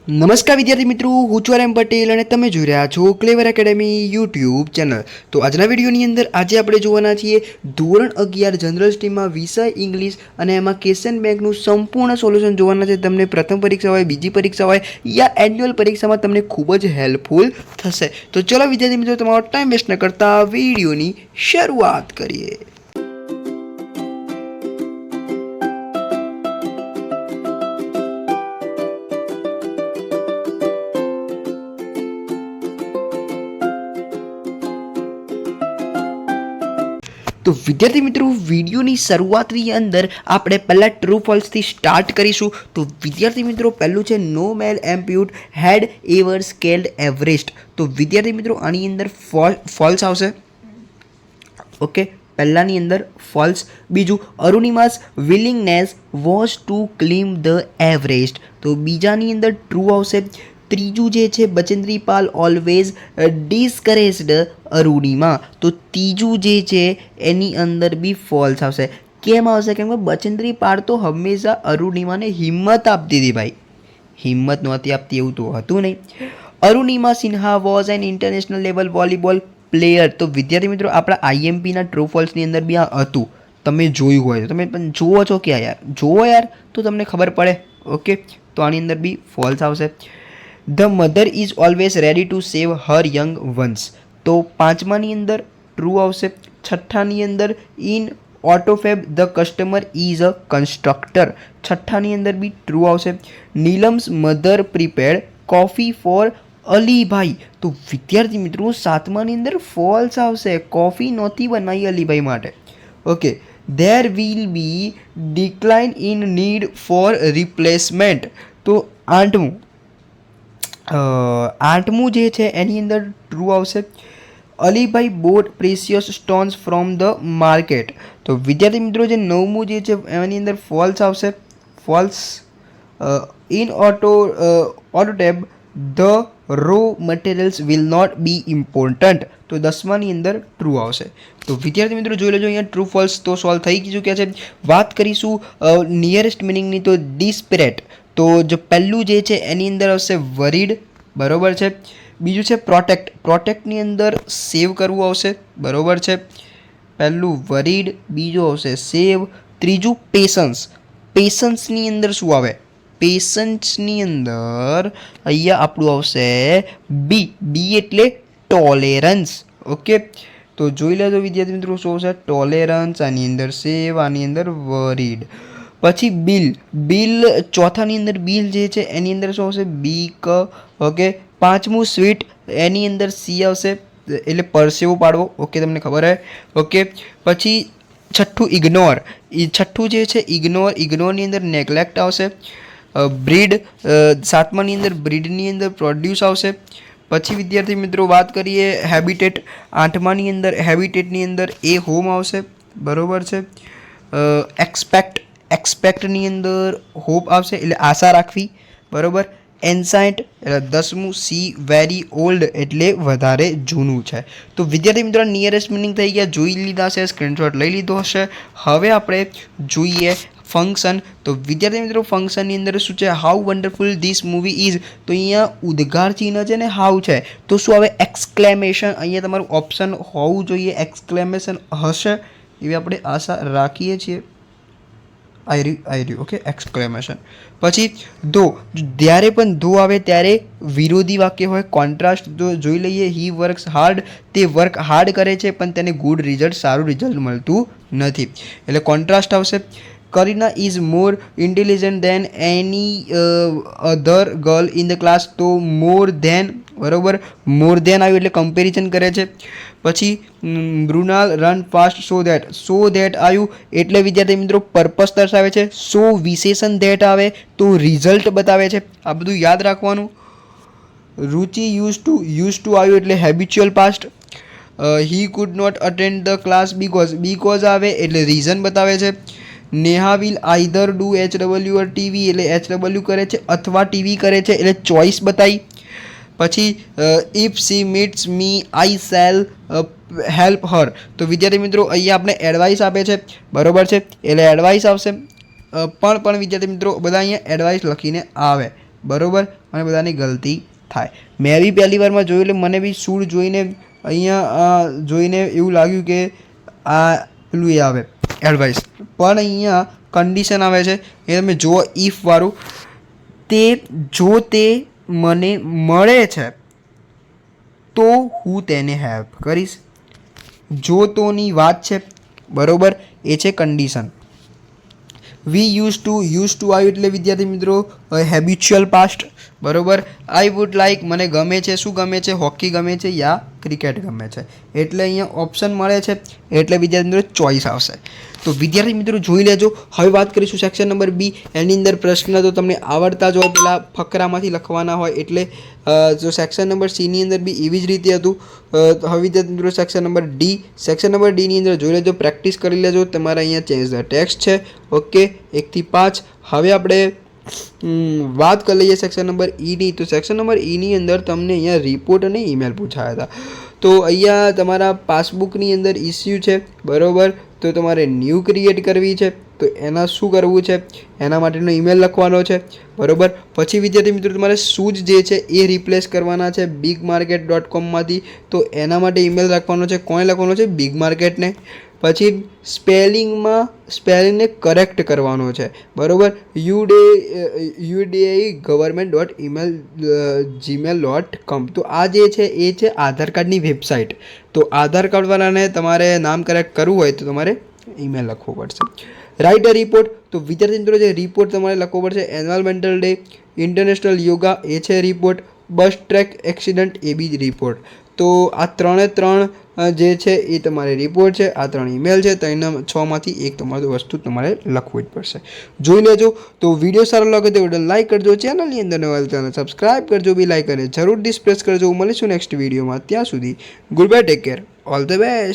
નમસ્કાર વિદ્યાર્થી મિત્રો, હું છું RM પટેલ અને તમે જોઈ રહ્યા છો ક્લેવર એકેડેમી યુટ્યુબ ચેનલ। તો આજના વિડીયોની અંદર આજે આપણે જોવાના છીએ ધોરણ 11 જનરલ સ્ટ્રીમમાં વિષય ઇંગ્લિશ અને એમાં ક્વેશ્ચન બેંકનું સંપૂર્ણ સોલ્યુશન જોવાના છે। તમને પ્રથમ પરીક્ષા હોય, બીજી પરીક્ષા હોય યા એન્યુઅલ પરીક્ષામાં તમને ખૂબ જ હેલ્પફુલ થશે। તો ચલો વિદ્યાર્થી મિત્રો, તમારો ટાઈમ વેસ્ટ ન કરતા વિડીયોની શરૂઆત કરીએ। तो विद्यार्थी मित्रों, वीडियोनी शरूआतनी अंदर आपणे पहला ट्रू फॉल्स थी स्टार्ट करीशुं। तो विद्यार्थी मित्रों, पहलू है no male amputee had ever scaled Everest. तो विद्यार्थी मित्रों, आनी अंदर फॉल्स आवशे। ओके, पहलानी अंदर फॉल्स। बीजू, Arunima's willingness was to climb the Everest. तो बीजानी अंदर ट्रू आवशे। ત્રીજું જે છે બચેન્દ્રી પાલ ઓલવેઝ ડિસ્કરેજ્ડ અરુણિમા। તો ત્રીજું જે છે એની અંદર બી ફોલ્સ આવશે। કેમ આવશે? કેમ કે બચેન્દ્રી પાલ તો હંમેશા અરુણિમાને હિંમત આપતી હતી ભાઈ, હિંમત નહોતી આપતી એવું તો હતું નહીં। Arunima Sinha was an international level volleyball player. તો વિદ્યાર્થી મિત્રો, આપણા આઈએમપીના ટ્રુ ફોલ્સની અંદર બી આ હતું। તમે જોયું હોય તો તમે પણ જુઓ છો ક્યાં યાર? જુઓ યાર તો તમને ખબર પડે। ઓકે, તો આની અંદર બી ફોલ્સ આવશે। The mother is always ready to save her young ones. તો પાંચમાની અંદર ટ્રુ આવશે। છઠ્ઠાની અંદર ઇન ઓટોફેબ the customer is a constructor. છઠ્ઠાની અંદર બી ટ્રુ આવશે। Neelam's mother prepared coffee for Alibhai. તો વિદ્યાર્થી મિત્રો, સાતમાની અંદર ફોલ્સ આવશે। કોફી નહોતી બનાવી અલીભાઈ માટે। Okay, there will be decline in need four replacement. તો આઠમું જે છે એની અંદર ટ્રુ આવશે। Alibhai boat precious stones from the market. તો વિદ્યાર્થી મિત્રો, જે નવમું જે છે એની અંદર ફોલ્સ આવશે। ફોલ્સ। ઇન ઓટોટેબ the raw materials will not be important. તો દસમાની અંદર ટ્રુ આવશે। તો વિદ્યાર્થી મિત્રો, જોઈ લેજો અહીંયા ટ્રુ ફોલ્સ તો સોલ્વ થઈ ચૂક્યા છે। વાત કરીશું નિયરેસ્ટ મિનિંગની, તો ડિસ્પરેટ। તો જો પહેલું જે છે એની અંદર આવશે વરીડ, બરોબર છે। બીજું છે પ્રોટેક્ટ, પ્રોટેક્ટની અંદર સેવ કરવું આવશે, બરોબર છે। પહેલું વરીડ, બીજું આવશે સેવ, ત્રીજું પેશન્સ। પેશન્સની અંદર શું આવે? પેશન્સની અંદર અહીંયા આપણું આવશે બી। બી એટલે ટોલેરન્સ। ઓકે, તો જોઈ લેજો વિદ્યાર્થી મિત્રો શું આવશે? ટોલેરન્સ, આની અંદર સેવ, આની અંદર વરીડ। પછી બિલ, બિલ ચોથાની અંદર બિલ જે છે એની અંદર શું આવશે? બીક। ઓકે, પાંચમું સ્વીટ, એની અંદર સી આવશે એટલે પરસેવો પાડવો। ઓકે, તમને ખબર હે? ઓકે, પછી છઠ્ઠું ઇગ્નોર, છઠ્ઠું જે છે ઇગ્નોર, ઇગ્નોરની અંદર નેગ્લેક્ટ આવશે। બ્રીડ, સાતમાની અંદર બ્રીડની અંદર પ્રોડ્યુસ આવશે। પછી વિદ્યાર્થી મિત્રો વાત કરીએ હેબિટેટ, આઠમાની અંદર હેબિટેટની અંદર એ હોમ આવશે, બરોબર છે। એક્સપેક્ટ, એક્સપેક્ટની અંદર હોપ આવશે એટલે આશા રાખવી, બરોબર। એન્સાઇન્ટ એટલે દસમું સી વેરી ઓલ્ડ એટલે વધારે જૂનું છે। તો વિદ્યાર્થી મિત્રો, નિયરેસ્ટ મિનિંગ થઈ ગયા, જોઈ લીધા છે, સ્ક્રીનશોટ લઈ લીધો હશે। હવે આપણે જોઈએ ફંક્શન। તો વિદ્યાર્થી મિત્રો, ફંક્શનની અંદર શું છે? How wonderful this movie is. તો અહીંયા ઉદ્ગાર ચિહ્ન છે ને હાઉ છે, તો શું આવે? એક્સક્લેમેશન। અહીંયા તમારું ઓપ્શન હોવું જોઈએ, એક્સક્લેમેશન હશે એવી આપણે આશા રાખીએ છીએ। આઈ રહ્યું, ઓકે, એક્સક્લેમેશન। પછી ધો, જ્યારે પણ ધો આવે ત્યારે વિરોધી વાક્ય હોય, કોન્ટ્રાસ્ટ। તો જોઈ લઈએ, હી વર્ક્સ હાર્ડ, તે વર્ક હાર્ડ કરે છે પણ તેને ગુડ રિઝલ્ટ, સારું રિઝલ્ટ મળતું નથી એટલે કોન્ટ્રાસ્ટ આવશે। Kareena is more intelligent than any other girl in the class. તો મોર ધેન, બરોબર, મોર ધેન આવ્યું એટલે કમ્પેરિઝન કરે છે। પછી Mrunal run fast so that આવ્યું એટલે વિદ્યાર્થી મિત્રો પર્પસ દર્શાવે છે। સો વિશેષણ ધેટ આવે તો રિઝલ્ટ બતાવે છે, આ બધું યાદ રાખવાનું। રુચિ યુઝ ટુ આવ્યું એટલે habitual past. He could not attend the class because આવે એટલે રીઝન બતાવે છે। Neha will either do HW or TV એટલે HW કરે છે અથવા ટીવી કરે છે એટલે ચોઇસ બતાવી। પછી if she meets me I shell help her. તો વિદ્યાર્થી મિત્રો અહીંયા આપણે એડવાઇસ આપે છે, બરોબર છે, એટલે એડવાઇસ આવશે। પણ વિદ્યાર્થી મિત્રો બધા અહીંયા એડવાઇસ લખીને આવે, બરાબર, અને બધાની ગલતી થાય. મેં બી પહેલી વારમાં જોયું એટલે મને બી સૂળ જોઈને અહીંયા જોઈને એવું લાગ્યું કે આ પેલું એ આવે એડવાઇસ, પણ અહીંયા કન્ડિશન આવે છે એ તમે જુઓ ઇફવાળું. તે જો તે મને મળે છે તો હું તેને હેલ્પ કરીશ. જો તોની વાત છે, બરાબર, એ છે કન્ડિશન. વી યુઝ ટુ આવ્યું એટલે વિદ્યાર્થી મિત્રો હેબિચ્યુઅલ પાસ્ટ, બરાબર. આઈ વુડ લાઈક મને ગમે છે, શું ગમે છે, હોકી ગમે છે યા ક્રિકેટ ગમે છે, એટલે અહીંયા ઓપ્શન મળે છે એટલે વિદ્યાર્થી મિત્રો ચોઈસ આવશે. તો વિદ્યાર્થી મિત્રો જોઈ લેજો. હવે વાત કરીશું સેક્શન નંબર બી. એની અંદર પ્રશ્ન તો તમને આવડતા જ હોય, પેલા ફકરામાંથી લખવાના હોય, એટલે જો સેક્શન નંબર સીની અંદર બી એવી જ રીતે હતું. હવે વિદ્યાર્થી મિત્રો section number D. Section number ડીની અંદર જોઈ લેજો, પ્રેક્ટિસ કરી લેજો. તમારે અહીંયા ચેન્જ ધ ટેક્સ્ટ છે, ઓકે, 1 થી 5. હવે આપણે વાત કરી લઈએ સેક્શન નંબર ઈની. તો સેક્શન નંબર ઈની અંદર તમને અહીંયા રિપોર્ટ અને ઈમેલ પૂછાયા હતા. તો અહીંયા તમારા પાસબુકની અંદર ઇસ્યુ છે, બરાબર. તો તમારે ન્યૂ ક્રિએટ કરવી છે, તો એના શું કરવું છે, એના માટેનો ઈમેલ લખવાનો છે, બરાબર. પછી વિદ્યાર્થી મિત્રો તમારે શૂઝ જે છે એ રિપ્લેસ કરવાના છે bigmarket.com તો એના માટે ઈમેલ લખવાનો છે. કોને લખવાનો છે? બિગ માર્કેટને. પછી સ્પેલિંગને કરેક્ટ કરવાનો છે, બરાબર. udae.government.gmail.com. તો આ જે છે એ છે આધાર કાર્ડની વેબસાઇટ. તો આધાર કાર્ડવાળાને તમારે નામ કરેક્ટ કરવું હોય તો તમારે ઈમેલ લખવો પડશે. Write a report. તો વિદ્યાર્થી મિત્રો જે રિપોર્ટ તમારે લખવો પડશે, એન્વાયરમેન્ટલ ડે, ઇન્ટરનેશનલ યોગા એ છે રિપોર્ટ, બસ ટ્રેક એક્સિડન્ટ એ બી રિપોર્ટ. તો આ 3 જે છે એ તમારે રિપોર્ટ છે, આ 3 ઈમેલ છે. તો એના 6માંથી એક તમારી વસ્તુ તમારે લખવું જ પડશે. જોઈ લેજો. તો વિડીયો સારો લાગે તો વિડીયો લાઈક કરજો, ચેનલની અંદર નવા ચેનલ સબસ્ક્રાઈબ કરજો, બી લાઈક અને જરૂરથી પ્રેસ કરજો. મળીશું નેક્સ્ટ વિડીયોમાં. ત્યાં સુધી good bye, take care, all the best.